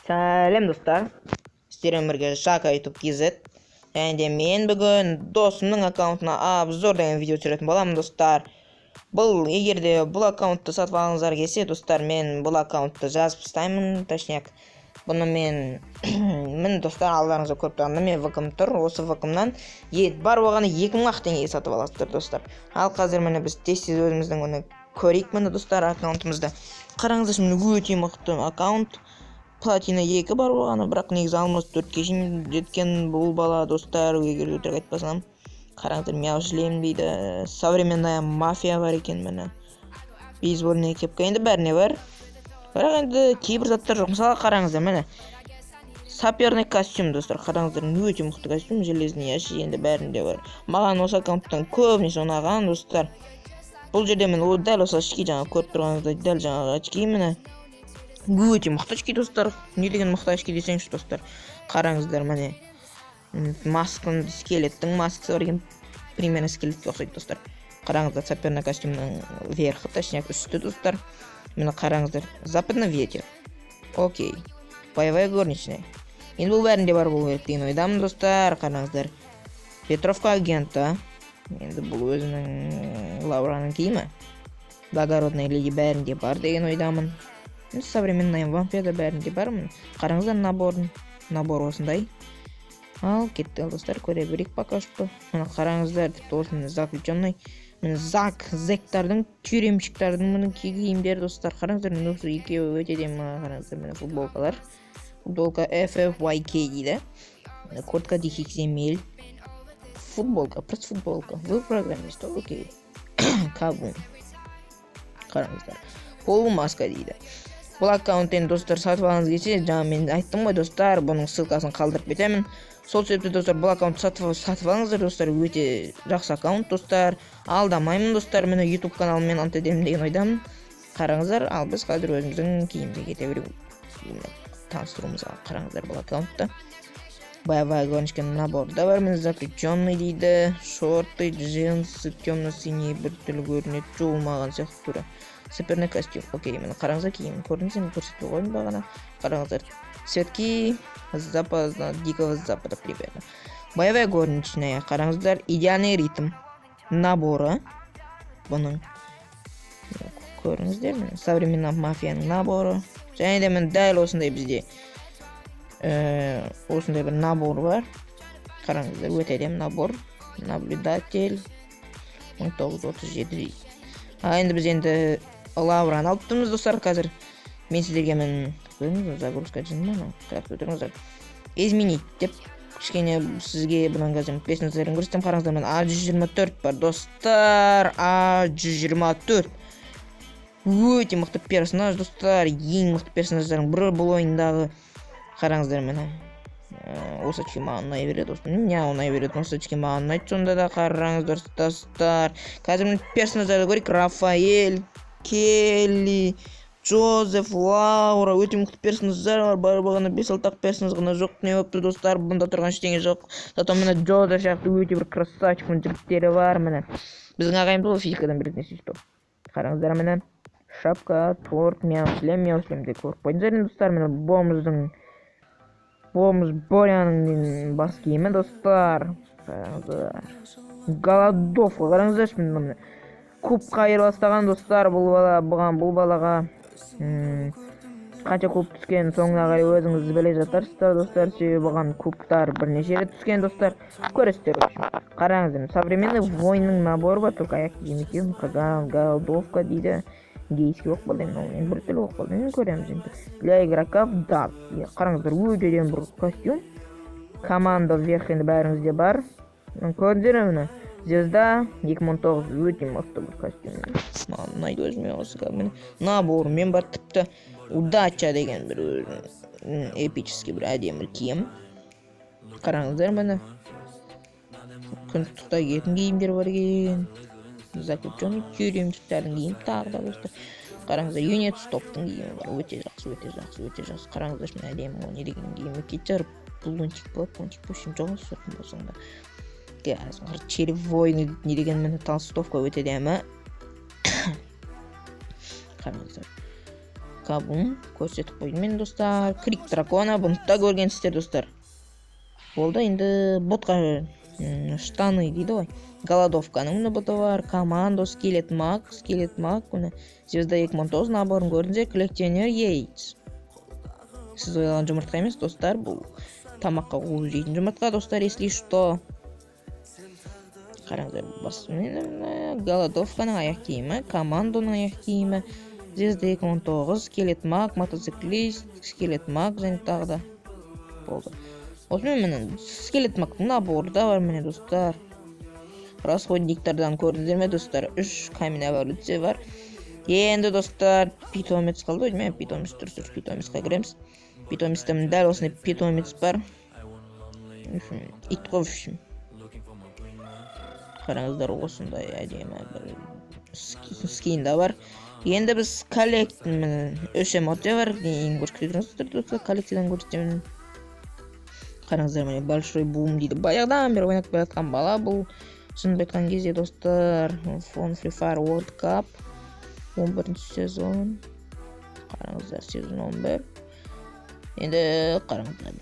Сәлем достар, сіздермен бірге Жака YouTube KZ. Және де мен бүгін досымның аккаунтына обзор деген видео түсіретін боламын достар. Егерде бұл аккаунтты сатып алғыңыздар келсе достар, мен бұл аккаунтты жазып тастаймын. Точнее, бұны мен достар алдарыңызда көріп тұрғанда мен VK-м тұр. Осы VK-мнан бар болғаны 2000 теңгеге сатып аласыздар достар. Ал қазір міне біз тез өзіміздің оны көрейік. Міне достар аккаунтымызда. Қараңыздар, міне өте мықты аккаунт. Платина 2 бар болғаны, бірақ негізі алмас 4-ке жеткен бұл бала достар. Егер өтірік айтпасам, қараңыздар, мяу шлем дейді. Современная мафия бар екен міне. Бейсбольная кепка, енді бәріне бар. Бірақ енді кейбір заттар жоқ. Мысалы қараңыздар, міне саперный костюм достар. Қараңыздар, өте мықты костюм, железный ящик, енді бәрінде бар. Маған осы аккаунттан көбінесе ұнаған достар. Бұл жерде мен дәл осы очки, жаңа көріп тұрғаныңыздай, дәл жаңағы очки міне. Өте мықты очки достар. Не деген мықты очки десеңші достар. Қараңыздар, міне масканың, скелеттің маскасы бар екен. Примерно скелетке ұқсайды достар. Қараңыздар, саперный костюмның верхы, точнее үсті достар. Міне қараңыздар, западный ветер. Окей. Боевая горничная. Енді бұл бәрінде бар болу керек деген ойдамын достар. Қараңыздар, Петровка агента. Енді бұл өзінің Лаураның киімі. Благородная леди бәрінде бар деген ойдамын. Современная вампир да бәрінде бар. Қараңыздар, набор осындай. Ал кетті достар, көре берейік пока что. Мына қараңыздар, тіпті осыны заключенный. Міне зектардың, тюремщиктердің міне киімдері достар. Қараңыздар, міне осы екеуі өте дем. Қараңыздар, міне футболкалар. Футболка FFYK дейді. Куртка диких земель. Футболка, просто футболка. Вы программист, окей. Кабун. Қараңыздар, полумаска дейді. Бұл аккаунттен достар сатып алғыңыз келсе, жаңа мен айттым ғой достар, бұның ссылкасын қалдырып кетемін. Сол себепті достар, бұл аккаунтты сатып алыңыздар достар, өте жақсы аккаунт достар. Алдамаймын достар, мені YouTube каналыммен антедемін деген ойдамын. Қараңыздар, ал біз қазір өзіміздің киімге кете берейік. Таныстыруымызға қараңыздар бұл аккаунтты. Боевая горничка наборда бар, міне заключенный дейді. Шорты, джинсы, темно-синий бір түрлі көрінеді, жуылмаған сияқты тура. Саперный костюм. Окей, мені қараңыздар, киімін көрдіңіздер, көрсетіп қойдым бағана. Қараңыздар, цветки дикого запада примерно. Боевая горничная. Қараңыздар, идеальный ритм наборы. Бұның көрдіңіздер, мені современная мафияның наборы. Және де мен дәл осындай бізде осындай бір набор бар. Қараңыздар, өте әдемі набор. Наблюдатель 1937. Енді біз енді Лаураны алып тұрмыз достар. Қазір мен сіздерге загрузка жинмана. Изменить деп кішкене сізге бұнан қазір персонаждарын көрсетем. Қараңыздар, мен A124 бар достар. A124 өте мықты персонаж достар. Ең мықты персонаждардың бірі бұл ойындағы. Қараңыздар, мені осы очки маған ұнай береді достар. Не ұнай береді, осы очки маған ұнайды. Сонда да қараңыздар достар. Қазір мен персонаждарды көрейік. Рафаэль, Келли, Джозеф, Лаура, өте мықты персонаждар бар. Бар бағана 5-6 персонаж ғана жоқ. Не өпті достар, бұнда тұрған ештеңе жоқ. Зато мені Джозеф сияқты өте бір красавчик жігіттері бар. Мені біздің ағайымыз ол физикадан білетін сөйтіп. Қараңыздар, мені шапка, торт, мяу шлем де көріп қойдыңыздар достар. Мені бомж Боряның бас киімі достар. Қараңыздар, голодовка. Қараңыздар, мені куб қайыр бастаған достар. Бұл балаға қанша куб түскен соңына қарай өзіңіз біле жатарсыздар достар. Себебі бұған кубтар бірнеше рет түскен достар. Көресіздер. Қараңыздар, современный воинның наборы бар. Только аяқ киім екен. Голодовка дейді. Гейский оқ болды, мен бір түрлі оқ болды, мен көреміз енді. Для игроков дарт. Қараңыздар, өтеден бір костюм. Команда вверх енді бәріңізде бар. Көрдіңіздер мені звезда 2009 өте мықты бір костюм. Маған ұнайды өзіме осы набор. Мен бар тіпті удача деген бір эпический бір әдемі киім. Қараңыздар, мені күндіктықта киетін киімдер бар екен. Заключенный тюремщиктердің киімі тағы да достар. Қараңыздар, юнет стоптың киімі бар. Өте жақсы. Қараңыздар, мен әдемі не деген киімі кетер. Бұлынчик болады, пончик пөшім жоғын соқын болсаңда. Черевой не деген мені толстовка өте әдемі. Қараңыздар. Кабум көрсетіп қойдым мен достар. Крик дракона бұны да көргенсіздер достар. Болды, енді ботқа штаны дейді ғой. Голодовканың мұны боты бар. Командо, скелет маг, мұны Звезда 2009 наборын көрдіңіздер. Коллекционер Йейтс. Сіз ойлаған жұмыртқа емес достар, бұл тамаққа қуып жейтін жұмыртқа достар, если что. Қараңыздар, басымен Голодовканың аяқ киімі, командоның аяқ киімі, Звезда 2009, скелет маг, мотоциклист, скелет маг және тағы да болды. Осымен міне скелет магтың наборы да бар міне достар. Расходниктардан көрдіңіздер ме достар? 3 камень эволюция бар. Енді достар питомец қалды. Мен питомец тұрсыр, питомецқа кіреміз. Питомецте дәл осындай питомец бар. Ит қой үшін. Қараңыздар, осындай әдемі бір скин да бар. Енді біз коллектің 3 эмоция бар. Ең көрсетеміз коллекциядан көрсетемін. Қараңыздар, міне большой бум дейді. Баяғыдан бері ойнап келе жатқан бала бұл. Шынын айтқан кезде достар, Free Fire World Cup 11 сезон. Қараңыздар, сезон 11. Енді қараңыздар.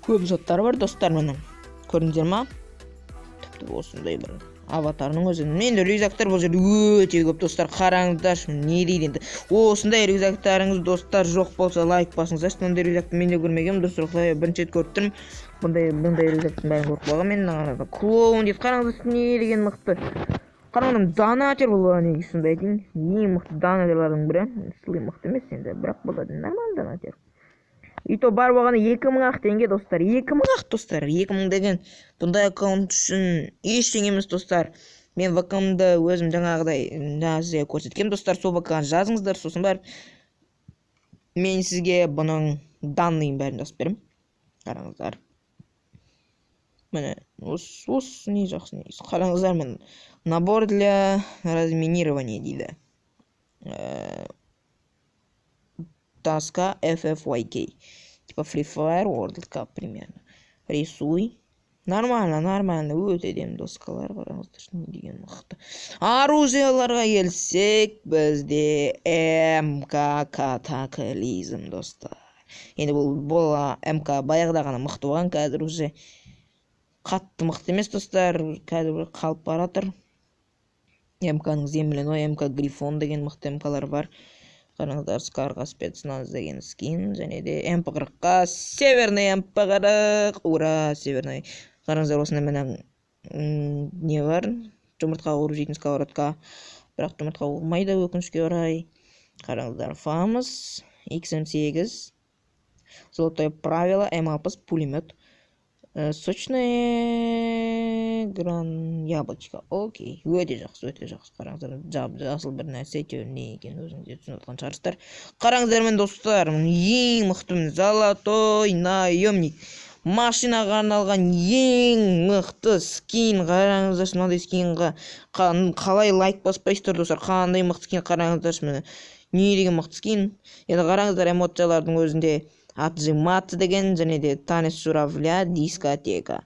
Көп заттар бар достар менің. Көрдіңіздер ма? Тіпті осындай бір аватарының өзі. Менде рюкзактар бұл жерде өте көп достар. Қараңыздар, не дейді енді. Осындай рюкзактарыңыз достар жоқ болса лайк басыңыздар. Сондай рюкзакты мен де көрмегенмін. Достар, бірінші рет көріп тұрмын. Бұндай рюкзактың бәрін көріп қалған. Мен клоун дейді. Қараңыздар, не деген мықты. Қараңыздар, донатер бұл не сондай дейін. Ең мықты донатерлардың бірі. Сылы мықты емес енді, бірақ болады нормальный донатер. И то бар болғаны 2000 ақ теңге достар. 2000 ақ достар. 2000 деген бұндай аккаунт үшін ештеңе емес достар. Мен вакамды өзім жаңағыдай сізге көрсеткем достар. Сол ваканы жазыңыздар, сосын барып мен сізге бұның данныйын бәрін жазып берем. Қараңыздар. Міне, осы не жақсы не. Қараңыздар, мен набор для разминирования дейді. Таска FFYK. Типа Free Fire World Cup примерно. Рисуй. Нормально, өте дем доскалар бар. Не деген мықты. Оружияларға келсек, бізде МК катаклизм достар. Енді бұл МК баяғыда ғана мықты болған, қазір уже қатты мықты емес достар. Қазір қалып баратыр. МКның земляной, МК Грифон деген мықты МКлар бар. Қараңыздар, Скарға спецназ деген скин, және де МП-40-қа Северный МП-40. Ура, Северный. Қараңыздар, осында менің не бар? Жұмыртқа ұрып жейтін сковородка. Бірақ жұмыртқа ұрмайды, өкінішке орай. Қараңыздар, Фамос, XM8, Золотое правило, М60, пулемет. Сочное яблочко. Окей, өте жақсы. Қараңыздар, жасыл бір нәрсе не екен өзіңізде түсініп отқан шығарсыздар. Қараңыздар мен достар, ең мықты золотой наемник. Машинаға арналған ең мықты скин. Қараңыздар, мынандай скинға қалай лайк баспайсыздар достар. Қандай мықты скин, қараңыздар. Не деген мықты скин. Енді қараңыздар, эмоциялардың өзінде отжиматься деген, және де танец журавля, дискотека.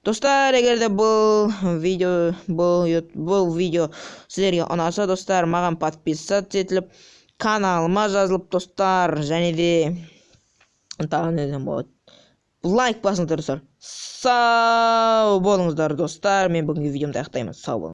Достар, егер де бұл видео сіздерге ұнаса достар, маған подписаться етіліп, каналыма жазылып достар, және де тағы неден болады. Лайк басыңыздар достар. Сау болыңыздар достар. Мен бүгінгі видеомды аяқтаймын. Сау болыңыздар.